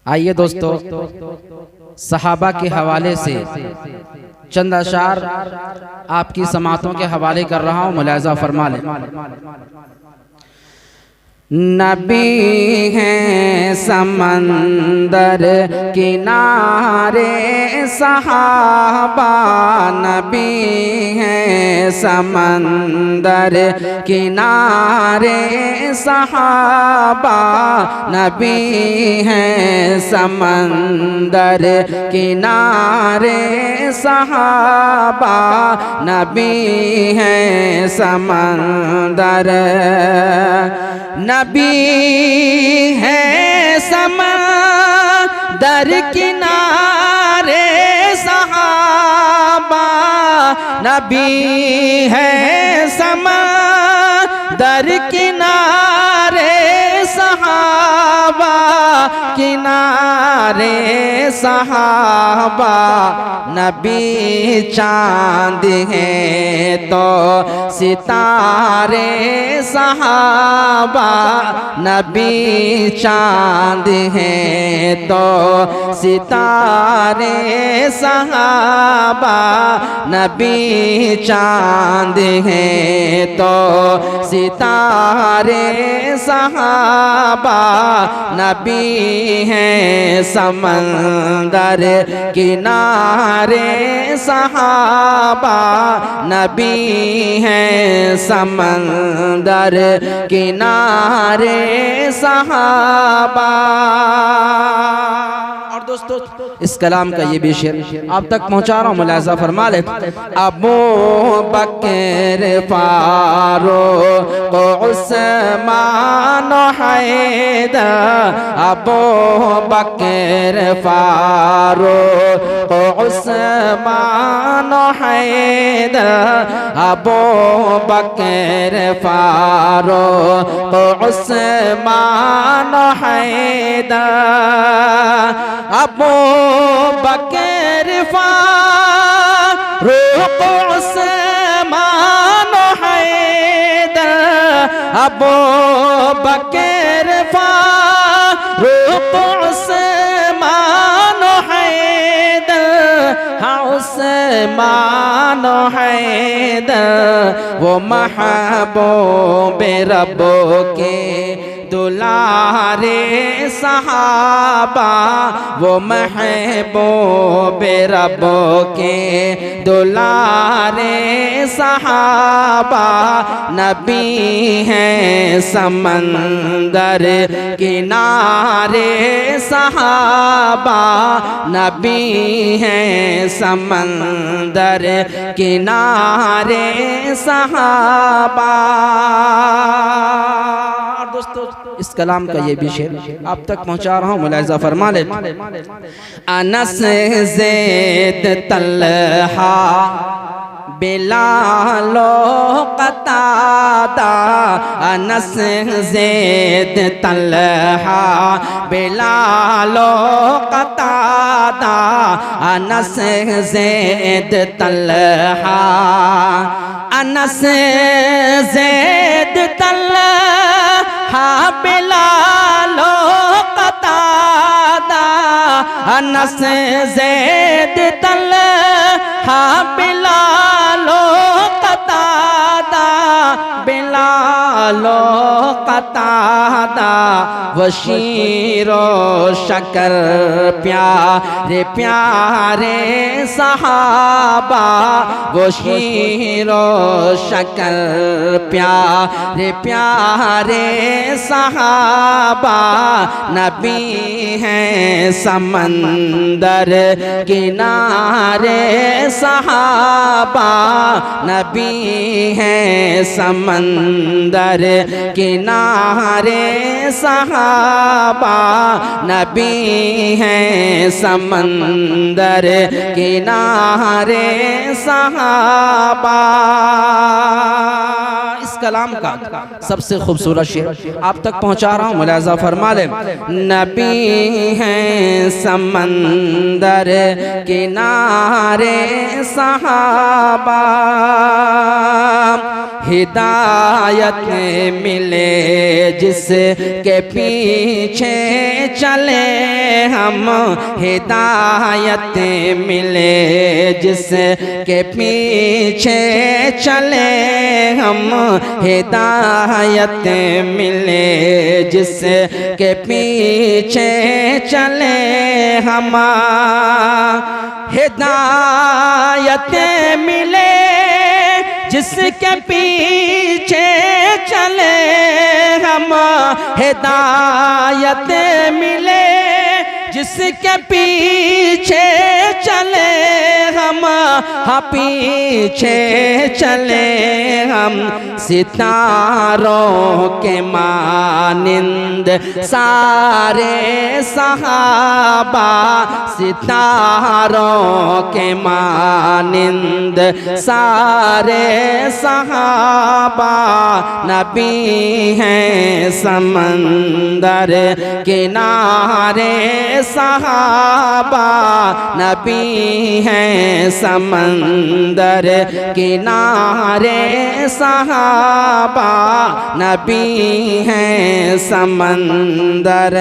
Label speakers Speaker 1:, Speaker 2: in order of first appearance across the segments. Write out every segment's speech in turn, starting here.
Speaker 1: आइए दोस्तों, सहाबा के हवाले से चंद अशार आपकी समातों के हवाले कर रहा हूँ, मुलाज़ा फरमा लें। नबी हैं समंदर किनारे सहाबा, नबी हैं समंदर किनारे सहाबा, नबी हैं समंदर किनारे सहाबा, नबी हैं समंदर, नबी है समंदर किनारे सहाबा, नबी है समंदर किनारे सहाबा, किनारे सहाबा, नबी चांद हैं तो सितारे सहाबा, नबी चांद हैं तो सितारे सहाबा, नबी चांद हैं तो सितारे सहाबा, नबी हैं समंदर किनारे सहाबा, नबी हैं समंदर किनारे सहाबा। और दोस्तों, इस कलाम का ये भी शेर आप तक पहुंचा रहा हूँ, मुलाज़ा फरमा ले। अबू बकर फारूक उस्मान हैदर, अबू बकर फारूक उस्मान हैदर, अबू बकर फारूक उस्मान हैदर, अबू बकर फारूक उस्मान हैदर, अबू बकर फारूक उस्मान हैदर, हाँ उस्मान हैदर, वो महबूब रब के दुलारे सहाबा, वो महबूब रब के दुलारे सहाबा, नबी हैं समंदर किनारे सहाबा, नबी हैं समंदर किनारे सहाबा। दोस्तों, इस कलाम का ये भी शेर आप तक पहुंचा रहा हूँ, मुलाज़ा फरमा ले। अनस ज़ैद तलहा बिलाल क़तादा, अनस ज़ैद तलहा बिलाल क़तादा, अनस ज़ैद तलहा, अनस ज़ैद तलहा बिलाल क़तादा, अनस ज़ैद तलहा बिलाल क़तादा, बिलाल क़तादा, वशीरो शकर प्यारे प्यारे सहाबा, वशीरो शकर प्यारे प्यारे सहाबा, नबी हैं समंदर किनारे सहाबा, नबी हैं समंदर किनारे सहाबा, नबी हैं समंदर किनारे सहाबा। इस कलाम का सबसे खूबसूरत शेर आप तक पहुंचा रहा हूँ, मुलाज़ा फरमा ले। नबी हैं समंदर किनारे सहाबा, हिदायत मिले जिसके पीछे चले हम, हम हिदायत मिले जिसके पीछे चले हम हिदायत मिले जिसके पीछे चले हम हिदायत मिले जिसके पीछे चले हम हिदायत मिले जिसके पीछे चले हम पीछे चले हम सितारों के मानिंद सारे सहाबा सितारों के मानिंद सारे सहाबा नबी हैं समंदर किनारे सहाबा नबी हैं समंदर किनारे सहाबा नबी हैं समंदर।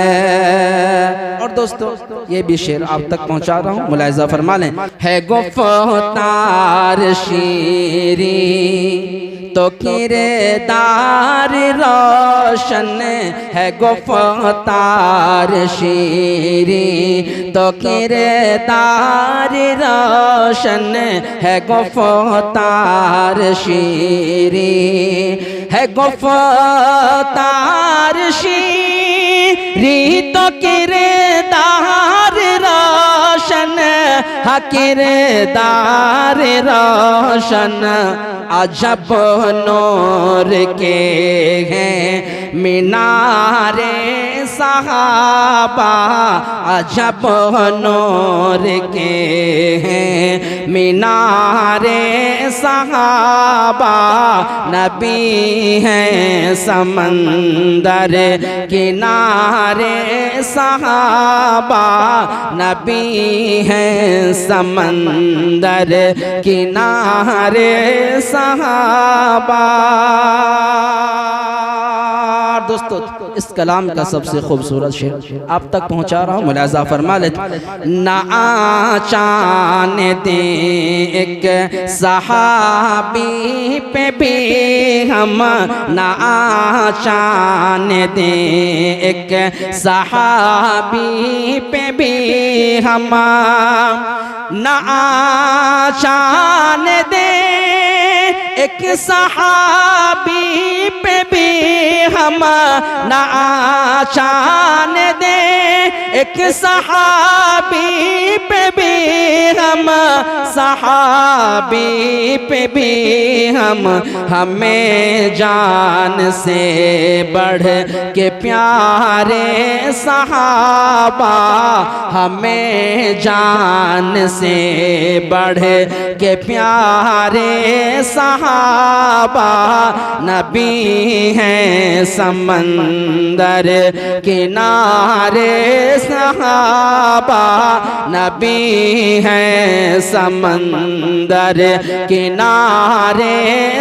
Speaker 1: और दोस्तों ये भी शेर आप तक पहुंचा रहा हूँ, मुलाहिजा फरमा लें। है गुफ्तार शीरी तो किरदार रोशन है गुफ्तार शीरी तो किरदार रोशन है गुफ्तार शीरी है गुफ्तार शीरी तो किरदार रोशन है किरदार रोशन अजब नूर के हैं मीनारे सहाबा अजब नूर के हैं मीनारे सहाबा नबी हैं समंदर किनारे सहाबा नबी हैं समंदर किनारे सहाबा। दोस्तों इस कलाम का सबसे खूबसूरत शेर आप तक पहुंचा रहा हूँ, मुलाहिजा फरमा ले। ना आचान दे एक सहाबी पे भी हम ना आचान दे एक सहाबी पे भी हम ना आचान दे एक सहाबी पे भी हम ना आचान दे एक सहाबी पे भी हम सहाबी पे भी हम हमें जान से बढ़ के प्यारे सहाबा हमें जान से बढ़ के प्यारे सहाबा नबी हैं समंदर किनारे सहाबा नबी हैं समंदर किनारे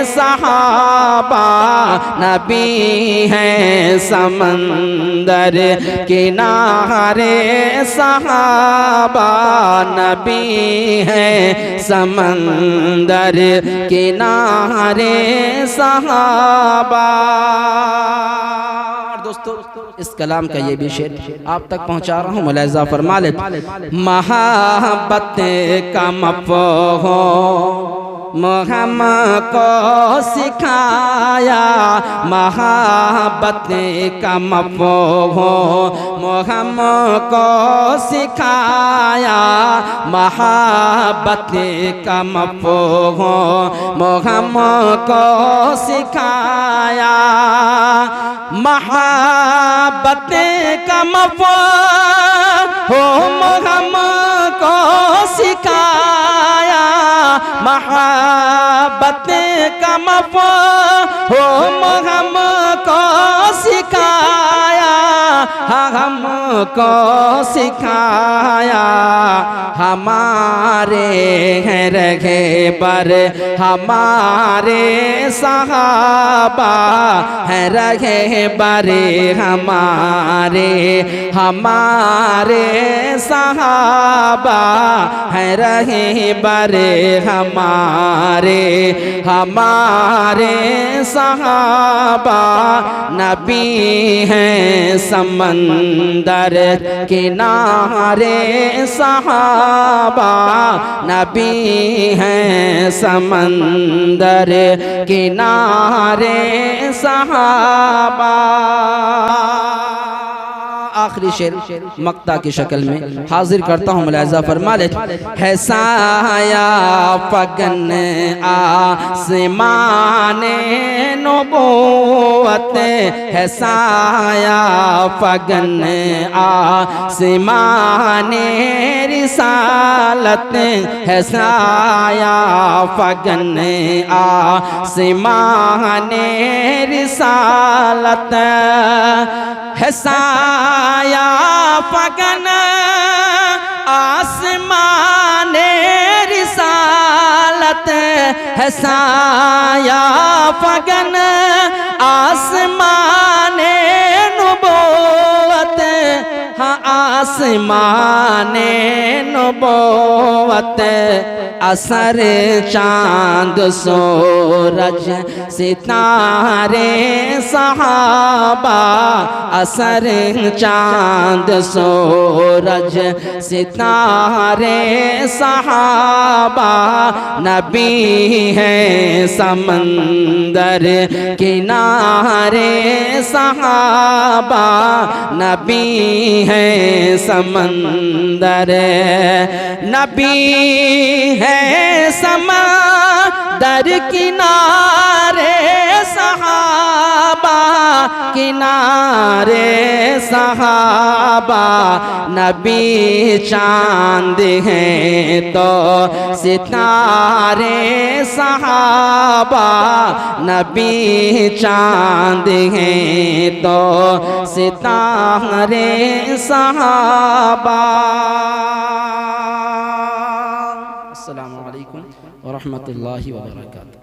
Speaker 1: सहाबा नबी हैं समंदर किनारे सहाबा नबी हैं समंदर किनारे सहाबा। दोस्तों इस कलाम का ये भी शेर आप तक पहुंचा रहा हूँ, मुलाहिजा फरमा ले। मोहब्बत का मफ़हूम हमको सिखाया मोहब्बत का मफ़हूम हमको सिखाया मोहब्बत का मफ़हूम हमको सिखाया मोहब्बत का मफ़हूम हमको सिखाया मोहब्बत का मफ़हूम हमको सिखाया हमको सिखाया हमारे हैं रहे बर हमारे सहाबा हैं रहे बर हमारे सहाबा हैं रहबर हमारे, हमारे सहाबा नबी हैं समंदर किनारे, सहाबा नबी हैं समंदर किनारे, सहाबा। आखिरी शेर मक्ता की शक्ल में हाजिर करता हूँ, मुलाहिज़ा फरमा ले। है साया फगन आसमाने नबूवत, है साया फगन आसमाने रिसालत, है साया फगन आसमाने रिसालत, है साया फगन आसमाने रिसालत, है साया फगन आसमाने नुबुव्वत, हाँ आसमाने नुबुव्वत। असर चांद सूरज सितारे सहाबा, असर चांद सूरज सितारे सहाबा नबी हैं समंदर किनारे, सहाबा नबी हैं समंदर, नबी है समंदर किनारे, सहाबा किनारे, सहाबा नबी चांद हैं तो सितारे, सहाबा नबी चांद हैं तो सितारे, सहाबा। अस्सलामु अलैकुम व रहमतुल्लाहि व बरकातुहू।